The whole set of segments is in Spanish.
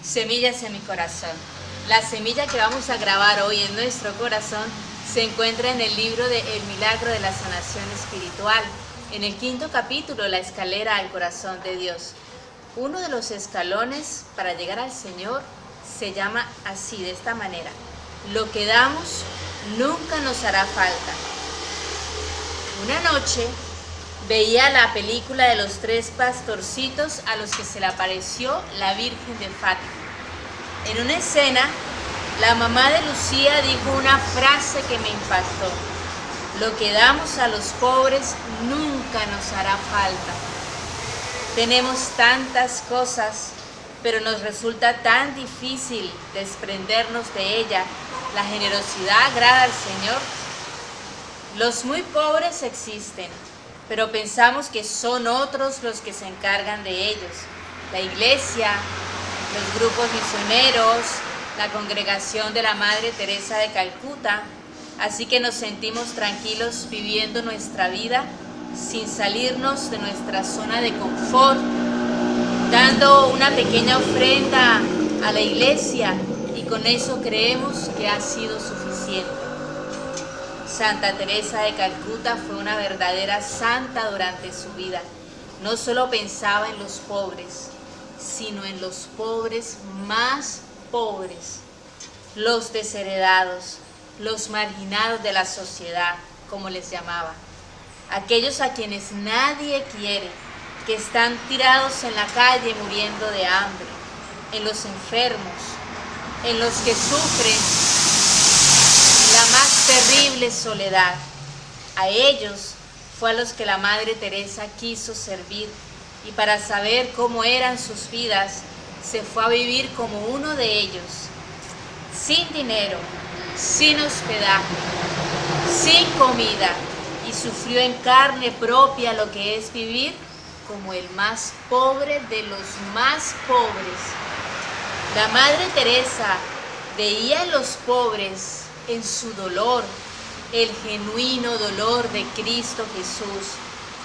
Semillas en mi corazón. La semilla que vamos a grabar hoy en nuestro corazón se encuentra en el libro de El milagro de la sanación espiritual, en el 5º capítulo, la escalera al corazón de Dios. Uno de los escalones para llegar al Señor se llama así, de esta manera: lo que damos nunca nos hará falta. Una noche veía la película de los 3 pastorcitos a los que se le apareció la Virgen de Fátima. En una escena, la mamá de Lucía dijo una frase que me impactó: lo que damos a los pobres nunca nos hará falta. Tenemos tantas cosas, pero nos resulta tan difícil desprendernos de ella. ¿La generosidad agrada al Señor? Los muy pobres existen, pero pensamos que son otros los que se encargan de ellos. La iglesia, los grupos misioneros, la congregación de la Madre Teresa de Calcuta. Así que nos sentimos tranquilos viviendo nuestra vida sin salirnos de nuestra zona de confort, dando una pequeña ofrenda a la iglesia, y con eso creemos que ha sido suficiente. Santa Teresa de Calcuta fue una verdadera santa durante su vida. No solo pensaba en los pobres, sino en los pobres más pobres, los desheredados, los marginados de la sociedad, como les llamaba, aquellos a quienes nadie quiere, que están tirados en la calle muriendo de hambre, en los enfermos, en los que sufren la más terrible soledad. A ellos fue a los que la Madre Teresa quiso servir, y para saber cómo eran sus vidas, se fue a vivir como uno de ellos, sin dinero, sin hospedaje, sin comida, y sufrió en carne propia lo que es vivir como el más pobre de los más pobres. La Madre Teresa veía en los pobres, en su dolor, el genuino dolor de Cristo Jesús,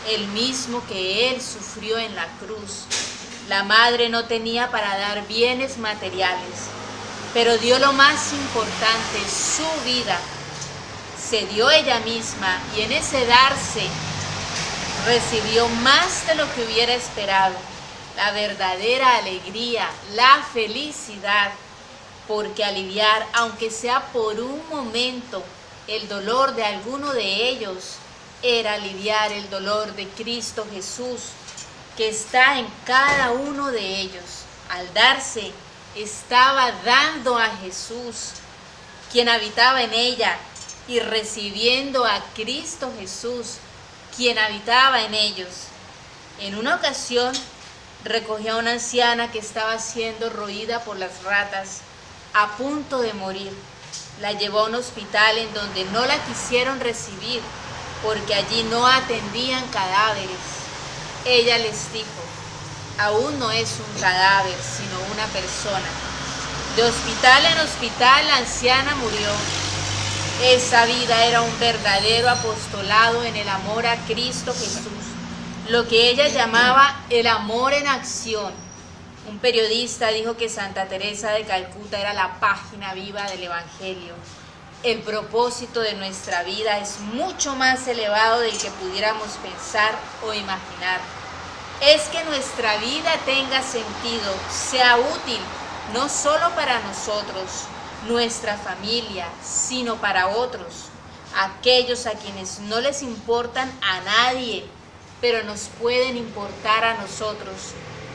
el mismo que Él sufrió en la cruz. La Madre no tenía para dar bienes materiales, pero dio lo más importante, su vida. Se dio ella misma, y en ese darse recibió más de lo que hubiera esperado: la verdadera alegría, la felicidad, porque aliviar, aunque sea por un momento, el dolor de alguno de ellos era aliviar el dolor de Cristo Jesús, que está en cada uno de ellos. Al darse, estaba dando a Jesús, quien habitaba en ella, y recibiendo a Cristo Jesús, quien habitaba en ellos. En una ocasión, recogió a una anciana que estaba siendo roída por las ratas, a punto de morir. La llevó a un hospital en donde no la quisieron recibir, porque allí no atendían cadáveres. Ella les dijo: aún no es un cadáver, sino una persona. De hospital en hospital, la anciana murió. Esa vida era un verdadero apostolado en el amor a Cristo Jesús, lo que ella llamaba el amor en acción. Un periodista dijo que Santa Teresa de Calcuta era la página viva del Evangelio. El propósito de nuestra vida es mucho más elevado del que pudiéramos pensar o imaginar. Es que nuestra vida tenga sentido, sea útil, no solo para nosotros, nuestra familia, sino para otros, aquellos a quienes no les importan a nadie, pero nos pueden importar a nosotros.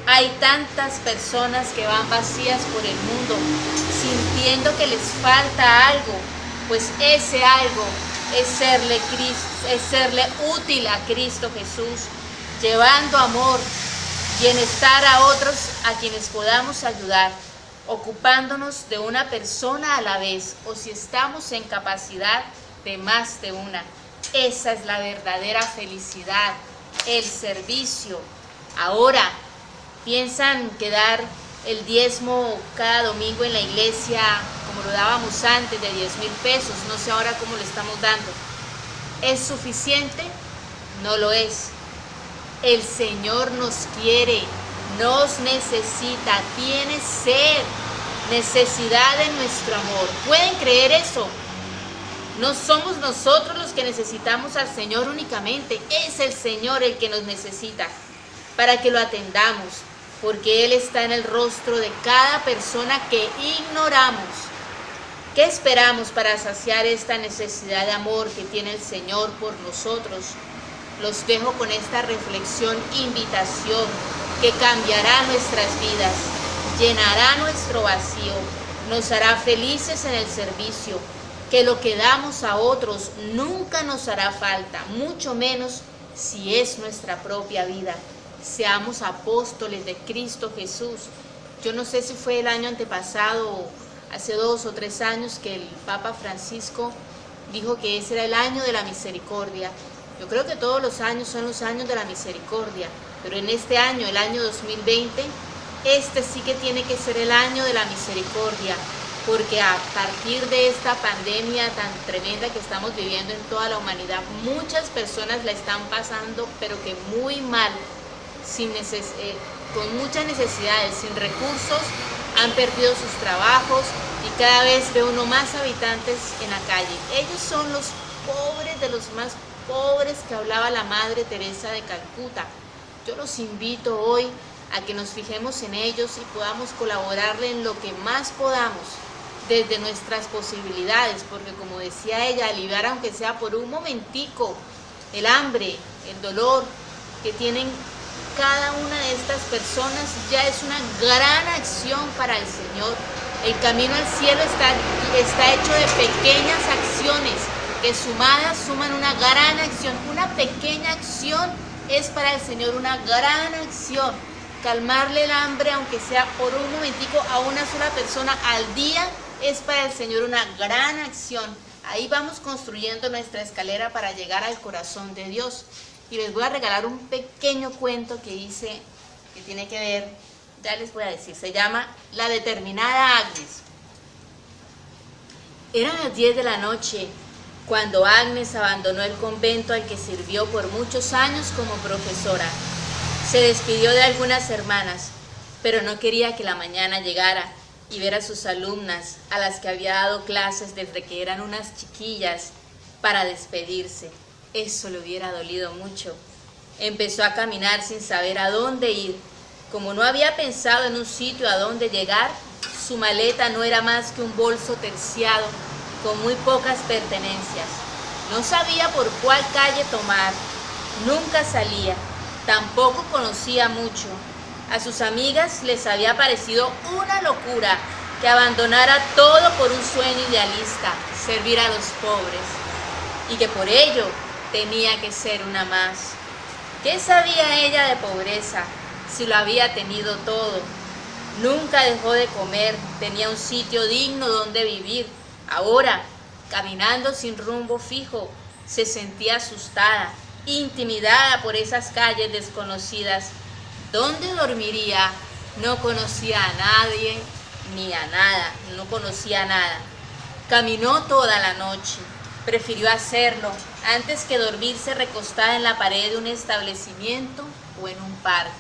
Hay tantas personas que van vacías por el mundo, sintiendo que les falta algo, pues ese algo es serle útil a Cristo Jesús, llevando amor, bienestar a otros a quienes podamos ayudar, ocupándonos de una persona a la vez, o si estamos en capacidad, de más de una. Esa es la verdadera felicidad, el servicio. Ahora, piensan que dar el diezmo cada domingo en la iglesia, como lo dábamos antes, de 10,000 pesos, no sé ahora cómo lo estamos dando, ¿es suficiente? No lo es. El Señor nos quiere, nos necesita, tiene sed, necesidad de nuestro amor. ¿Pueden creer eso? No somos nosotros los que necesitamos al Señor únicamente, es el Señor el que nos necesita para que lo atendamos, porque Él está en el rostro de cada persona que ignoramos. ¿Qué esperamos para saciar esta necesidad de amor que tiene el Señor por nosotros? Los dejo con esta reflexión, invitación, que cambiará nuestras vidas, llenará nuestro vacío, nos hará felices en el servicio, que lo que damos a otros nunca nos hará falta, mucho menos si es nuestra propia vida. Seamos apóstoles de Cristo Jesús. Yo no sé si fue el año antepasado, hace 2 o 3 años, que el Papa Francisco dijo que ese era el año de la misericordia. Yo creo que todos los años son los años de la misericordia, pero en este año, el año 2020, este sí que tiene que ser el año de la misericordia, porque a partir de esta pandemia tan tremenda que estamos viviendo en toda la humanidad, muchas personas la están pasando, pero que muy mal, con muchas necesidades, sin recursos, han perdido sus trabajos y cada vez ve uno más habitantes en la calle. Ellos son los pobres de los más pobres que hablaba la Madre Teresa de Calcuta. Yo los invito hoy a que nos fijemos en ellos y podamos colaborarle en lo que más podamos desde nuestras posibilidades, porque como decía ella, aliviar aunque sea por un momentico el hambre, el dolor que tienen cada una de estas personas ya es una gran acción para el Señor. El camino al cielo está hecho de pequeñas acciones que sumadas suman una gran acción. Una pequeña acción es para el Señor una gran acción. Calmarle el hambre, aunque sea por un momentico, a una sola persona al día, es para el Señor una gran acción. Ahí vamos construyendo nuestra escalera para llegar al corazón de Dios. Y les voy a regalar un pequeño cuento que hice, que tiene que ver, ya les voy a decir, se llama La determinada Agnes. Eran las 10 de la noche cuando Agnes abandonó el convento al que sirvió por muchos años como profesora. Se despidió de algunas hermanas, pero no quería que la mañana llegara y ver a sus alumnas, a las que había dado clases desde que eran unas chiquillas, para despedirse. Eso le hubiera dolido mucho. Empezó a caminar sin saber a dónde ir. Como no había pensado en un sitio a dónde llegar, su maleta no era más que un bolso terciado con muy pocas pertenencias. No sabía por cuál calle tomar. Nunca salía. Tampoco conocía mucho. A sus amigas les había parecido una locura que abandonara todo por un sueño idealista, servir a los pobres, y que por ello tenía que ser una más. ¿Qué sabía ella de pobreza si lo había tenido todo? Nunca dejó de comer, tenía un sitio digno donde vivir. Ahora, caminando sin rumbo fijo, se sentía asustada, intimidada por esas calles desconocidas. ¿Dónde dormiría? No conocía a nadie ni a nada, no conocía nada. Caminó toda la noche. Prefirió hacerlo antes que dormirse recostada en la pared de un establecimiento o en un parque.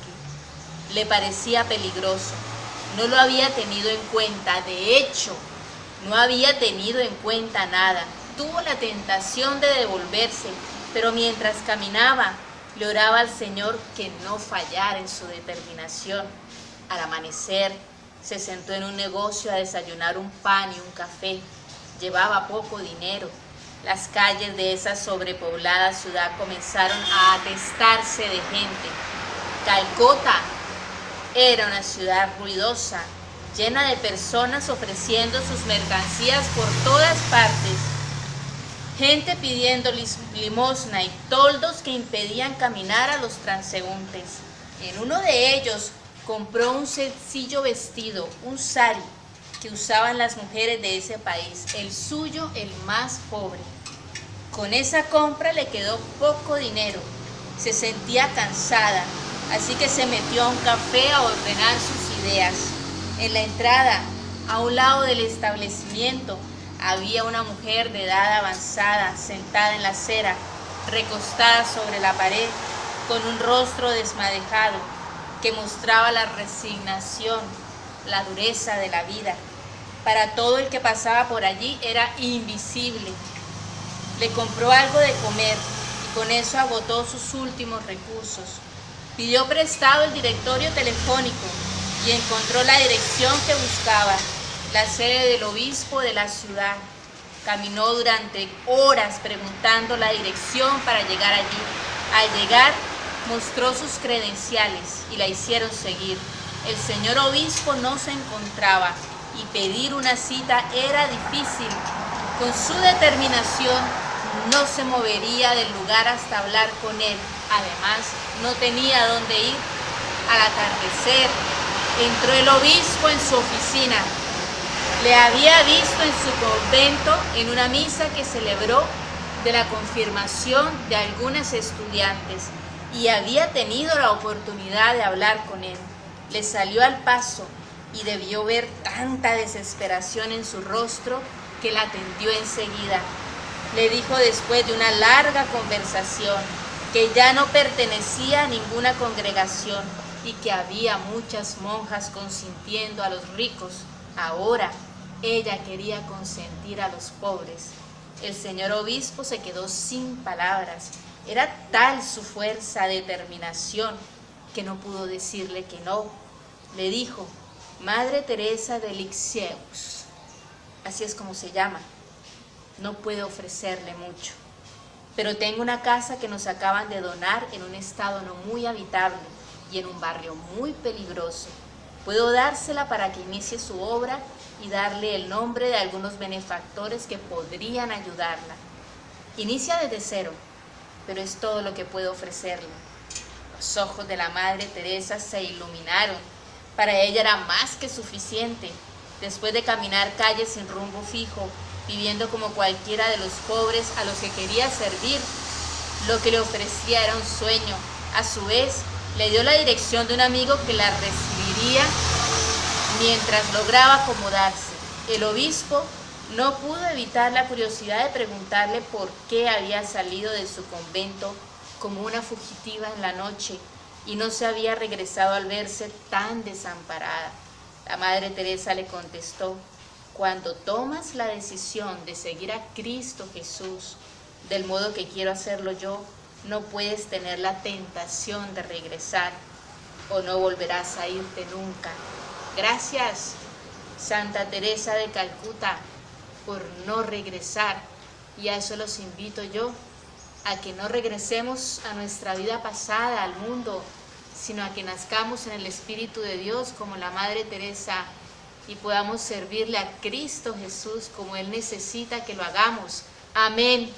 Le parecía peligroso. No lo había tenido en cuenta. De hecho, no había tenido en cuenta nada. Tuvo la tentación de devolverse, pero mientras caminaba, le oraba al Señor que no fallara en su determinación. Al amanecer, se sentó en un negocio a desayunar un pan y un café. Llevaba poco dinero. Las calles de esa sobrepoblada ciudad comenzaron a atestarse de gente. Calcuta era una ciudad ruidosa, llena de personas ofreciendo sus mercancías por todas partes. Gente pidiendo limosna y toldos que impedían caminar a los transeúntes. En uno de ellos compró un sencillo vestido, un sari, que usaban las mujeres de ese país, el suyo el más pobre. Con esa compra le quedó poco dinero, se sentía cansada, así que se metió a un café a ordenar sus ideas. En la entrada, a un lado del establecimiento, había una mujer de edad avanzada, sentada en la acera, recostada sobre la pared, con un rostro desmadejado. que mostraba la resignación, la dureza de la vida. Para todo el que pasaba por allí era invisible. Le compró algo de comer y con eso agotó sus últimos recursos. Pidió prestado el directorio telefónico y encontró la dirección que buscaba, la sede del obispo de la ciudad. Caminó durante horas preguntando la dirección para llegar allí. Al llegar, mostró sus credenciales y la hicieron seguir. El señor obispo no se encontraba y pedir una cita era difícil. Con su determinación, no se movería del lugar hasta hablar con él. Además, no tenía dónde ir. Al atardecer, entró el obispo en su oficina. Le había visto en su convento en una misa que celebró de la confirmación de algunas estudiantes y había tenido la oportunidad de hablar con él. Le salió al paso y debió ver tanta desesperación en su rostro que la atendió enseguida. Le dijo después de una larga conversación que ya no pertenecía a ninguna congregación y que había muchas monjas consintiendo a los ricos. Ahora ella quería consentir a los pobres. El señor obispo se quedó sin palabras. Era tal su fuerza de determinación que no pudo decirle que no. Le dijo: Madre Teresa de Lisieux, así es como se llama. No puedo ofrecerle mucho, pero tengo una casa que nos acaban de donar en un estado no muy habitable y en un barrio muy peligroso. Puedo dársela para que inicie su obra y darle el nombre de algunos benefactores que podrían ayudarla. Inicia desde cero, pero es todo lo que puedo ofrecerle. Los ojos de la Madre Teresa se iluminaron. Para ella era más que suficiente. Después de caminar calles sin rumbo fijo, viviendo como cualquiera de los pobres a los que quería servir, lo que le ofrecía era un sueño. A su vez, le dio la dirección de un amigo que la recibiría mientras lograba acomodarse. El obispo no pudo evitar la curiosidad de preguntarle por qué había salido de su convento como una fugitiva en la noche y no se había regresado al verse tan desamparada. La Madre Teresa le contestó: cuando tomas la decisión de seguir a Cristo Jesús, del modo que quiero hacerlo yo, no puedes tener la tentación de regresar o no volverás a irte nunca. Gracias, Santa Teresa de Calcuta, por no regresar. Y a eso los invito yo, a que no regresemos a nuestra vida pasada, al mundo, sino a que nazcamos en el Espíritu de Dios como la Madre Teresa y podamos servirle a Cristo Jesús como Él necesita que lo hagamos. Amén.